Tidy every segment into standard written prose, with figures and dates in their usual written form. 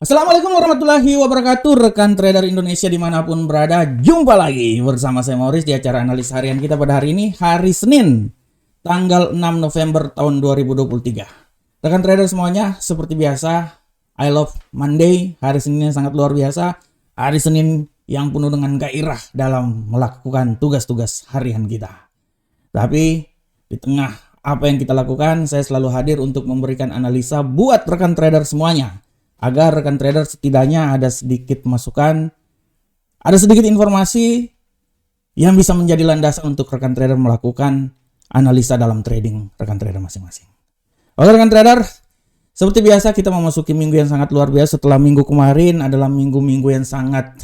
Assalamualaikum warahmatullahi wabarakatuh, rekan trader Indonesia dimanapun berada. Jumpa lagi bersama saya Maurice di acara analis harian kita pada hari ini, hari Senin, tanggal 6 November tahun 2023. Rekan trader semuanya, seperti biasa, I love Monday. Hari Senin yang sangat luar biasa. Hari Senin yang penuh dengan gairah dalam melakukan tugas-tugas harian kita. Tapi di tengah apa yang kita lakukan, saya selalu hadir untuk memberikan analisa buat rekan trader semuanya, agar rekan trader setidaknya ada sedikit masukan, ada sedikit informasi yang bisa menjadi landasan untuk rekan trader melakukan analisa dalam trading rekan trader masing-masing. Oke rekan trader, seperti biasa kita memasuki minggu yang sangat luar biasa. Setelah minggu kemarin adalah minggu-minggu yang sangat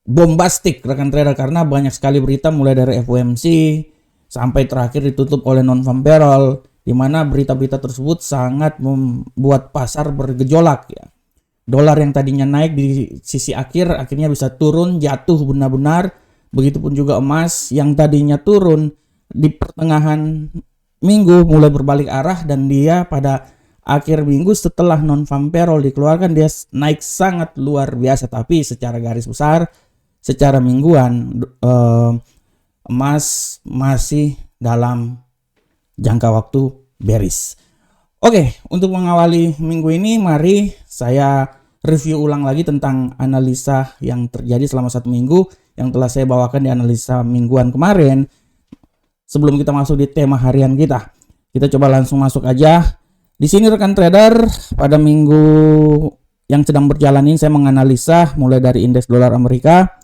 bombastik rekan trader, karena banyak sekali berita mulai dari FOMC sampai terakhir ditutup oleh non-farm payroll, di mana berita-berita tersebut sangat membuat pasar bergejolak ya. Dolar yang tadinya naik di sisi akhir akhirnya bisa turun, jatuh benar-benar. Begitupun juga emas yang tadinya turun di pertengahan minggu mulai berbalik arah, dan dia pada akhir minggu setelah non-farm payroll dikeluarkan dia naik sangat luar biasa. Tapi secara garis besar, secara mingguan emas masih dalam jangka waktu bearish. Oke, untuk mengawali minggu ini, mari saya review ulang lagi tentang analisa yang terjadi selama satu minggu yang telah saya bawakan di analisa mingguan kemarin. Sebelum kita masuk di tema harian kita coba langsung masuk aja. Di sini rekan trader, pada minggu yang sedang berjalan ini saya menganalisa mulai dari indeks dolar Amerika.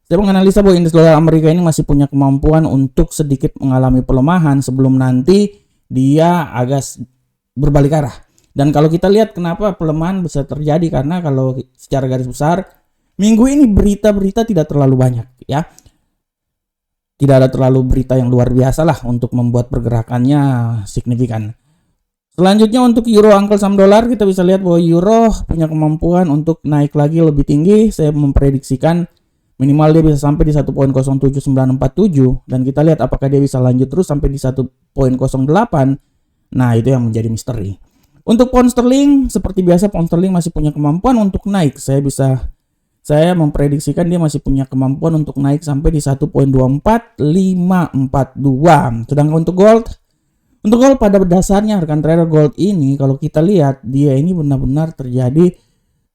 Saya menganalisa bahwa indeks dolar Amerika ini masih punya kemampuan untuk sedikit mengalami pelemahan sebelum nanti dia agak berbalik arah. Dan kalau kita lihat kenapa pelemahan bisa terjadi, karena kalau secara garis besar minggu ini berita-berita tidak terlalu banyak ya. Tidak ada terlalu berita yang luar biasa lah untuk membuat pergerakannya signifikan. Selanjutnya untuk euro angkel saham dolar, kita bisa lihat bahwa euro punya kemampuan untuk naik lagi lebih tinggi. Saya memprediksikan minimal dia bisa sampai di 1.07947, dan kita lihat apakah dia bisa lanjut terus sampai di 1.08. Nah, itu yang menjadi misteri. Untuk pound sterling, seperti biasa pound sterling masih punya kemampuan untuk naik. Saya memprediksikan dia masih punya kemampuan untuk naik sampai di 1.24542. Sedangkan untuk gold pada dasarnya rekan trader, gold ini kalau kita lihat dia ini benar-benar terjadi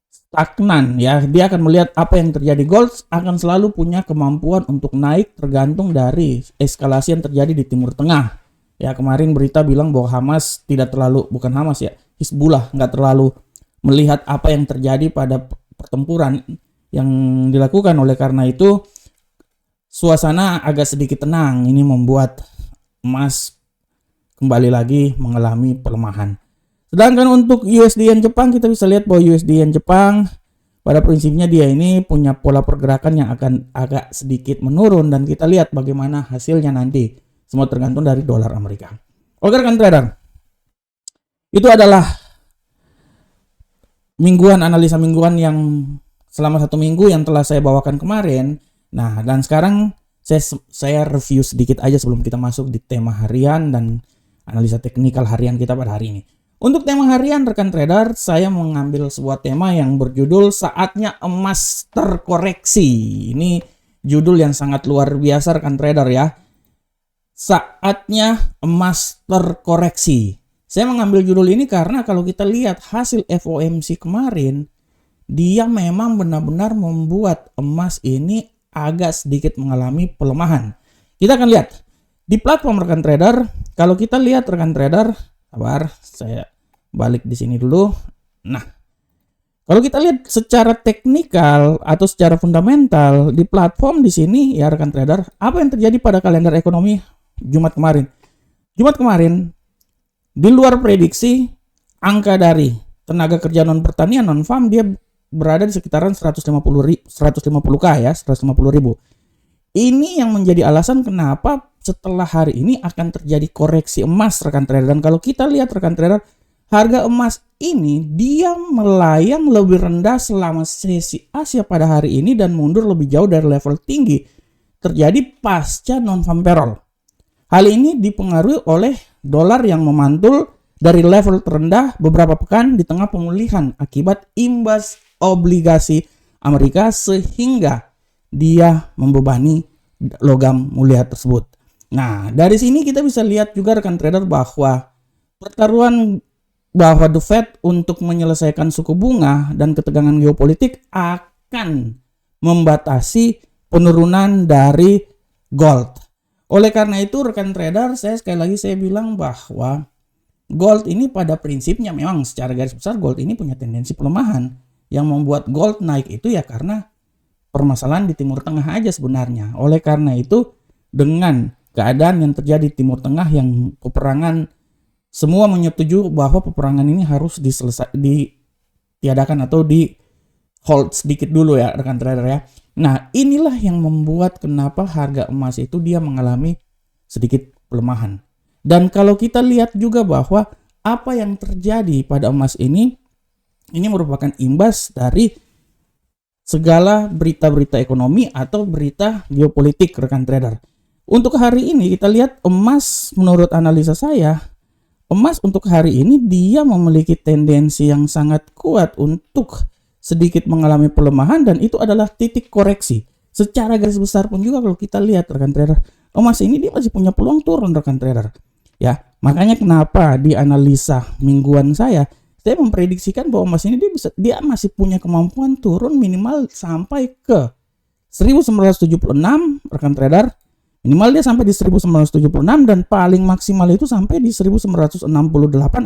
stagnan ya. Dia akan melihat apa yang terjadi. Gold akan selalu punya kemampuan untuk naik tergantung dari eskalasi yang terjadi di Timur Tengah. Ya, kemarin berita bilang bahwa Hamas Hizbullah nggak terlalu melihat apa yang terjadi pada pertempuran yang dilakukan. Oleh karena itu suasana agak sedikit tenang. Ini membuat emas kembali lagi mengalami pelemahan. Sedangkan untuk USD Yen Jepang, kita bisa lihat bahwa USD Yen Jepang pada prinsipnya dia ini punya pola pergerakan yang akan agak sedikit menurun, dan kita lihat bagaimana hasilnya nanti. Semua tergantung dari dolar Amerika. Oke rekan trader, itu adalah analisa mingguan yang selama satu minggu yang telah saya bawakan kemarin. Nah, dan sekarang saya review sedikit aja sebelum kita masuk di tema harian dan analisa teknikal harian kita pada hari ini. Untuk tema harian rekan trader, saya mengambil sebuah tema yang berjudul Saatnya Emas Terkoreksi. Ini judul yang sangat luar biasa rekan trader ya. Saatnya emas terkoreksi. Saya mengambil judul ini karena kalau kita lihat hasil FOMC kemarin, dia memang benar-benar membuat emas ini agak sedikit mengalami pelemahan. Kita akan lihat di platform rekan trader. Kalau kita lihat rekan trader, sabar, saya balik di sini dulu. Nah, kalau kita lihat secara teknikal atau secara fundamental di platform di sini ya rekan trader, apa yang terjadi pada kalender ekonomi Jumat kemarin? Jumat kemarin di luar prediksi, angka dari tenaga kerja non pertanian non farm dia berada di sekitaran 150K ya, 150.000. Ini yang menjadi alasan kenapa setelah hari ini akan terjadi koreksi emas rekan trader. Dan kalau kita lihat rekan trader, harga emas ini dia melayang lebih rendah selama sesi Asia pada hari ini dan mundur lebih jauh dari level tinggi terjadi pasca non-farm payroll. Hal ini dipengaruhi oleh dolar yang memantul dari level terendah beberapa pekan di tengah pemulihan akibat imbas obligasi Amerika sehingga dia membebani logam mulia tersebut. Nah, dari sini kita bisa lihat juga rekan trader bahwa pertaruhan bahwa The Fed untuk menyelesaikan suku bunga dan ketegangan geopolitik akan membatasi penurunan dari gold. Oleh karena itu rekan trader, sekali lagi saya bilang bahwa gold ini pada prinsipnya memang secara garis besar gold ini punya tendensi pelemahan. Yang membuat gold naik itu ya karena permasalahan di Timur Tengah aja sebenarnya. Oleh karena itu dengan keadaan yang terjadi di Timur Tengah yang peperangan, semua menyetujui bahwa peperangan ini harus ditiadakan atau di hold sedikit dulu ya rekan trader ya. Nah, inilah yang membuat kenapa harga emas itu dia mengalami sedikit pelemahan. Dan kalau kita lihat juga bahwa apa yang terjadi pada emas ini merupakan imbas dari segala berita-berita ekonomi atau berita geopolitik rekan trader. Untuk hari ini kita lihat emas, menurut analisa saya, emas untuk hari ini dia memiliki tendensi yang sangat kuat untuk sedikit mengalami pelemahan dan itu adalah titik koreksi. Secara garis besar pun juga kalau kita lihat rekan trader, emas ini dia masih punya peluang turun rekan trader. Ya, makanya kenapa di analisa mingguan saya memprediksikan bahwa emas ini dia masih punya kemampuan turun minimal sampai ke 1976 rekan trader. Minimal dia sampai di 1976 dan paling maksimal itu sampai di 1968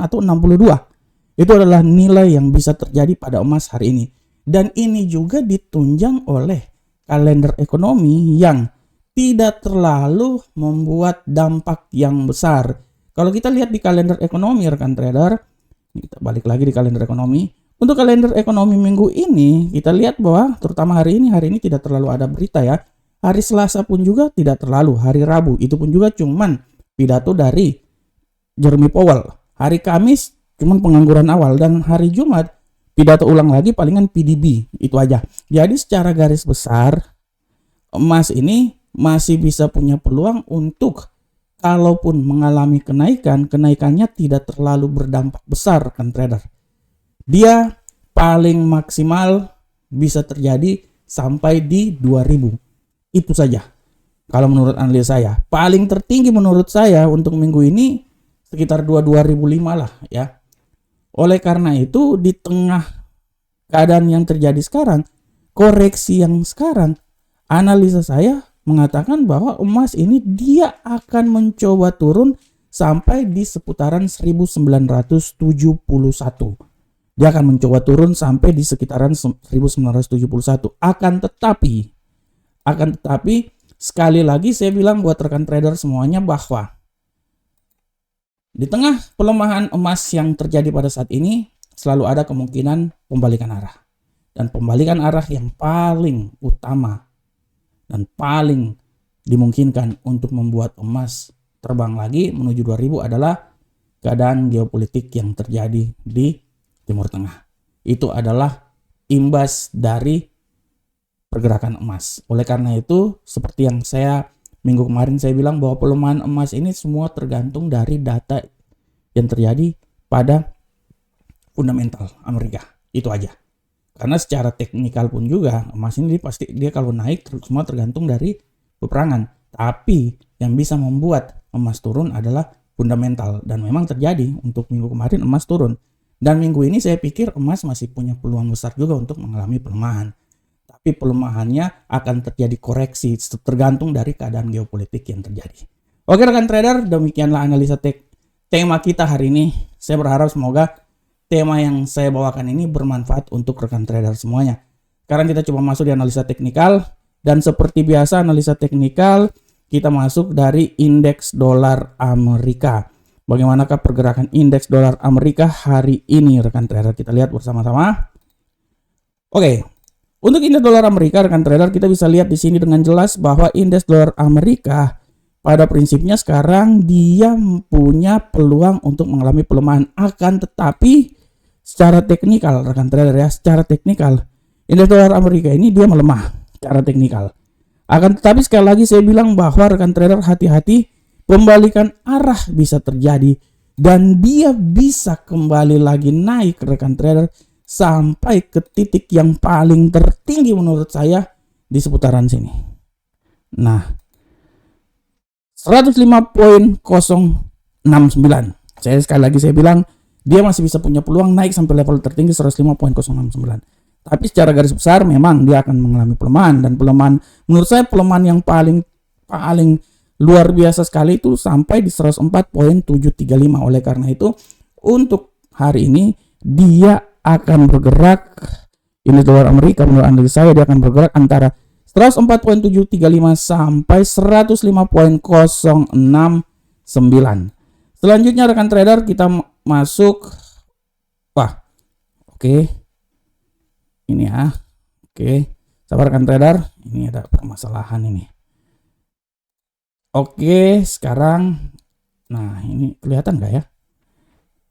atau 62. Itu adalah nilai yang bisa terjadi pada emas hari ini. Dan ini juga ditunjang oleh kalender ekonomi yang tidak terlalu membuat dampak yang besar. Kalau kita lihat di kalender ekonomi rekan trader, kita balik lagi di kalender ekonomi. Untuk kalender ekonomi minggu ini, kita lihat bahwa terutama hari ini tidak terlalu ada berita ya. Hari Selasa pun juga tidak terlalu. Hari Rabu itu pun juga cuman pidato dari Jeremy Powell. Hari Kamis cuman pengangguran awal. Dan hari Jumat pidato ulang lagi palingan PDB. Itu aja. Jadi secara garis besar emas ini masih bisa punya peluang untuk kalaupun mengalami kenaikannya tidak terlalu berdampak besar kan trader. Dia paling maksimal bisa terjadi sampai di 2000. Itu saja. Kalau menurut analisa saya, paling tertinggi menurut saya untuk minggu ini sekitar 2005 lah ya. Oleh karena itu di tengah keadaan yang terjadi sekarang, koreksi yang sekarang, analisa saya mengatakan bahwa emas ini dia akan mencoba turun sampai di seputaran 1971. Dia akan mencoba turun sampai di sekitaran 1971. Akan tetapi sekali lagi saya bilang buat rekan trader semuanya bahwa di tengah pelemahan emas yang terjadi pada saat ini selalu ada kemungkinan pembalikan arah. Dan pembalikan arah yang paling utama dan paling dimungkinkan untuk membuat emas terbang lagi menuju 2000 adalah keadaan geopolitik yang terjadi di Timur Tengah. Itu adalah imbas dari pergerakan emas. Oleh karena itu, seperti yang saya minggu kemarin saya bilang bahwa pelemahan emas ini semua tergantung dari data yang terjadi pada fundamental Amerika. Itu aja. Karena secara teknikal pun juga emas ini pasti dia kalau naik semua tergantung dari peperangan. Tapi yang bisa membuat emas turun adalah fundamental dan memang terjadi untuk minggu kemarin emas turun. Dan minggu ini saya pikir emas masih punya peluang besar juga untuk mengalami pelemahan. Tapi pelemahannya akan terjadi koreksi tergantung dari keadaan geopolitik yang terjadi. Oke rekan trader, demikianlah analisa tema kita hari ini. Saya berharap semoga tema yang saya bawakan ini bermanfaat untuk rekan trader semuanya. Sekarang kita coba masuk di analisa teknikal. Dan seperti biasa analisa teknikal kita masuk dari indeks dolar Amerika. Bagaimanakah pergerakan indeks dolar Amerika hari ini rekan trader? Kita lihat bersama-sama. Oke, untuk indeks dolar Amerika rekan trader kita bisa lihat di sini dengan jelas bahwa indeks dolar Amerika pada prinsipnya sekarang dia punya peluang untuk mengalami pelemahan. Akan tetapi secara teknikal rekan trader ya, secara teknikal indeks dolar Amerika ini dia melemah secara teknikal. Akan tetapi sekali lagi saya bilang bahwa rekan trader hati-hati, pembalikan arah bisa terjadi dan dia bisa kembali lagi naik rekan trader sampai ke titik yang paling tertinggi menurut saya di seputaran sini. Nah, 105.069. Sekali lagi saya bilang dia masih bisa punya peluang naik sampai level tertinggi 105.069. Tapi secara garis besar memang dia akan mengalami pelemahan, dan pelemahan menurut saya pelemahan yang paling luar biasa sekali itu sampai di 104.735. Oleh karena itu untuk hari ini dia akan bergerak, ini dolar Amerika menurut analisa saya, dia akan bergerak antara 104.735 sampai 105.069. Selanjutnya rekan trader kita masuk, ini ya, sabar rekan trader, ini ada permasalahan ini. Sekarang, nah ini kelihatan nggak ya?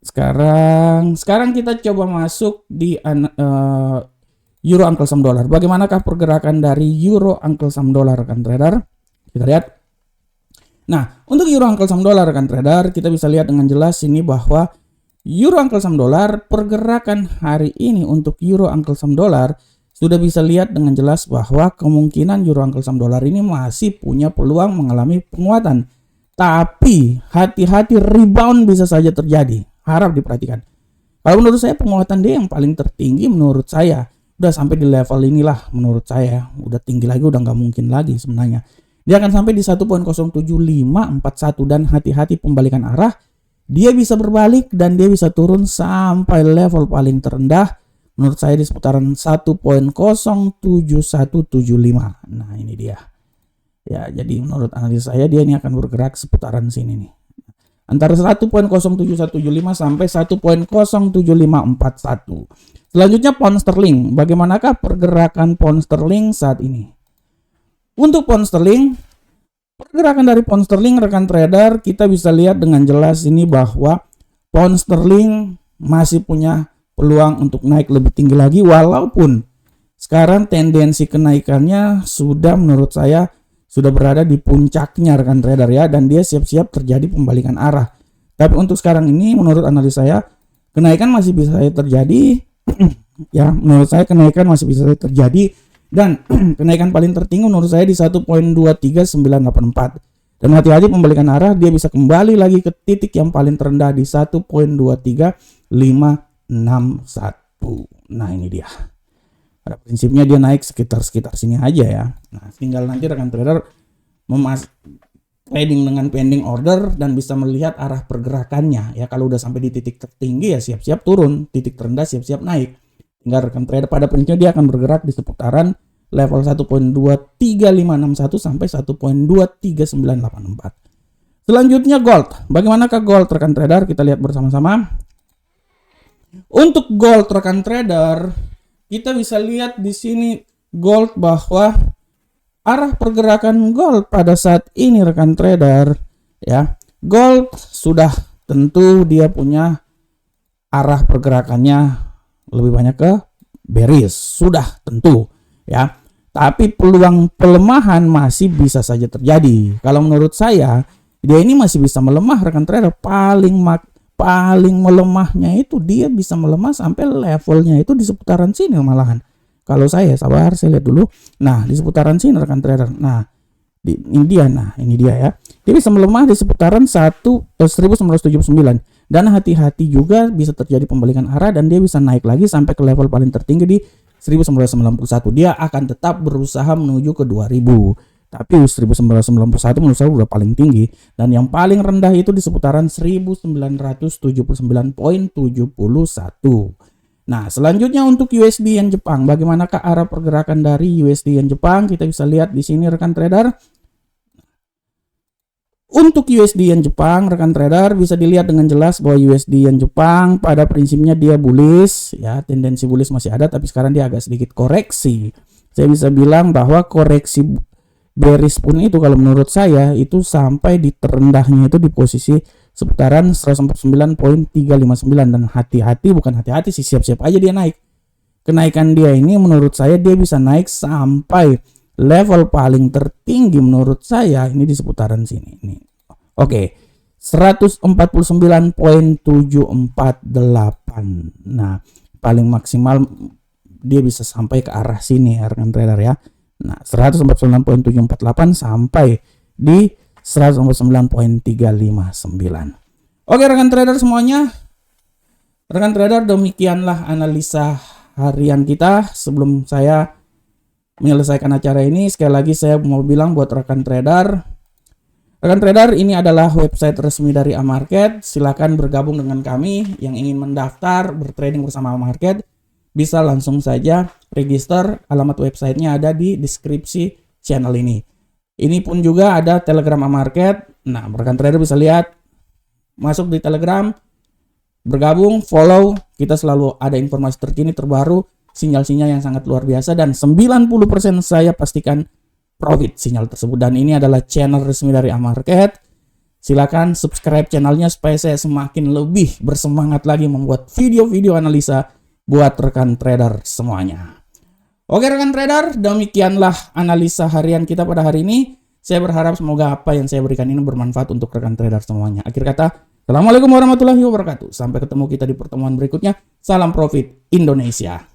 Sekarang kita coba masuk di Euro Uncle Sam Dollar. Bagaimanakah pergerakan dari Euro Uncle Sam Dollar rekan trader? Kita lihat. Nah, untuk Euro Uncle Sam Dollar rekan trader, kita bisa lihat dengan jelas ini bahwa Euro Uncle Sam Dollar pergerakan hari ini untuk Euro Uncle Sam Dollar sudah bisa lihat dengan jelas bahwa kemungkinan Euro Uncle Sam Dollar ini masih punya peluang mengalami penguatan. Tapi hati-hati, rebound bisa saja terjadi. Harap diperhatikan. Kalau menurut saya penguatan dia yang paling tertinggi menurut saya udah sampai di level inilah menurut saya. Udah tinggi lagi udah nggak mungkin lagi sebenarnya. Dia akan sampai di 1.07541 dan hati-hati pembalikan arah. Dia bisa berbalik dan dia bisa turun sampai level paling terendah menurut saya di seputaran 1.07175. Nah, ini dia. Ya, jadi menurut analis saya dia ini akan bergerak seputaran sini nih. Antara 1.07175 sampai 1.07541. Selanjutnya pound sterling. Bagaimanakah pergerakan pound sterling saat ini? Untuk pound sterling, pergerakan dari pound sterling rekan trader kita bisa lihat dengan jelas ini bahwa pound sterling masih punya peluang untuk naik lebih tinggi lagi, walaupun sekarang tendensi kenaikannya sudah menurut saya sudah berada di puncaknya rekan trader ya, dan dia siap-siap terjadi pembalikan arah. Tapi untuk sekarang ini menurut analis saya kenaikan masih bisa terjadi ya, menurut saya kenaikan masih bisa terjadi, dan kenaikan paling tertinggi menurut saya di 1.23984. Dan hati-hati pembalikan arah, dia bisa kembali lagi ke titik yang paling terendah di 1.23561. Nah, ini dia. Pada prinsipnya dia naik sekitar sini aja ya. Nah, tinggal nanti rekan trader trading dengan pending order dan bisa melihat arah pergerakannya ya. Kalau udah sampai di titik tertinggi ya siap-siap turun, titik terendah siap-siap naik. Tinggal rekan trader pada prinsipnya dia akan bergerak di seputaran level 1.23561 sampai 1.23984. Selanjutnya gold. Bagaimanakah gold rekan trader? Kita lihat bersama-sama. Untuk gold rekan trader, kita bisa lihat di sini gold bahwa arah pergerakan gold pada saat ini rekan trader ya. Gold sudah tentu dia punya arah pergerakannya lebih banyak ke bearish, sudah tentu ya. Tapi peluang pelemahan masih bisa saja terjadi. Kalau menurut saya dia ini masih bisa melemah rekan trader. Paling melemahnya itu dia bisa melemah sampai levelnya itu di seputaran sini malahan. Kalau saya sabar, saya lihat dulu. Nah, di seputaran sini rekan trader. Nah, ini dia ya. Dia bisa melemah di seputaran 1979. Dan hati-hati juga bisa terjadi pembalikan arah dan dia bisa naik lagi sampai ke level paling tertinggi di 1991. Dia akan tetap berusaha menuju ke 2000. Tapi 1991 menurut saya udah paling tinggi, dan yang paling rendah itu di seputaran 1979.71. Nah, selanjutnya untuk USD Yen Jepang, bagaimanakah arah pergerakan dari USD Yen Jepang? Kita bisa lihat di sini rekan trader. Untuk USD Yen Jepang, rekan trader bisa dilihat dengan jelas bahwa USD Yen Jepang pada prinsipnya dia bullish ya, tendensi bullish masih ada, tapi sekarang dia agak sedikit koreksi. Saya bisa bilang bahwa koreksi bearish pun itu kalau menurut saya itu sampai di terendahnya itu di posisi seputaran 149.359, dan hati-hati, bukan hati-hati sih, siap-siap aja dia naik. Kenaikan dia ini menurut saya dia bisa naik sampai level paling tertinggi menurut saya ini di seputaran sini ini. Oke. 149.748. Nah, paling maksimal dia bisa sampai ke arah sini ya rekan trader ya. Nah, 149.748 sampai di 149.359. Oke rekan trader semuanya. Rekan trader, demikianlah analisa harian kita. Sebelum saya menyelesaikan acara ini, sekali lagi saya mau bilang buat rekan trader, ini adalah website resmi dari Amarket. Silakan bergabung dengan kami. Yang ingin mendaftar bertrading bersama Amarket bisa langsung saja register. Alamat websitenya ada di deskripsi channel ini. Ini pun juga ada Telegram Amarket. Nah, rekan trader bisa lihat, masuk di Telegram, bergabung, follow. Kita selalu ada informasi terkini terbaru, sinyal-sinyal yang sangat luar biasa, dan 90% saya pastikan profit sinyal tersebut. Dan ini adalah channel resmi dari Amarket. Silakan subscribe channelnya supaya saya semakin lebih bersemangat lagi membuat video-video analisa buat rekan trader semuanya. Oke rekan trader, demikianlah analisa harian kita pada hari ini. Saya berharap semoga apa yang saya berikan ini bermanfaat untuk rekan trader semuanya. Akhir kata, Assalamualaikum warahmatullahi wabarakatuh. Sampai ketemu kita di pertemuan berikutnya. Salam profit Indonesia.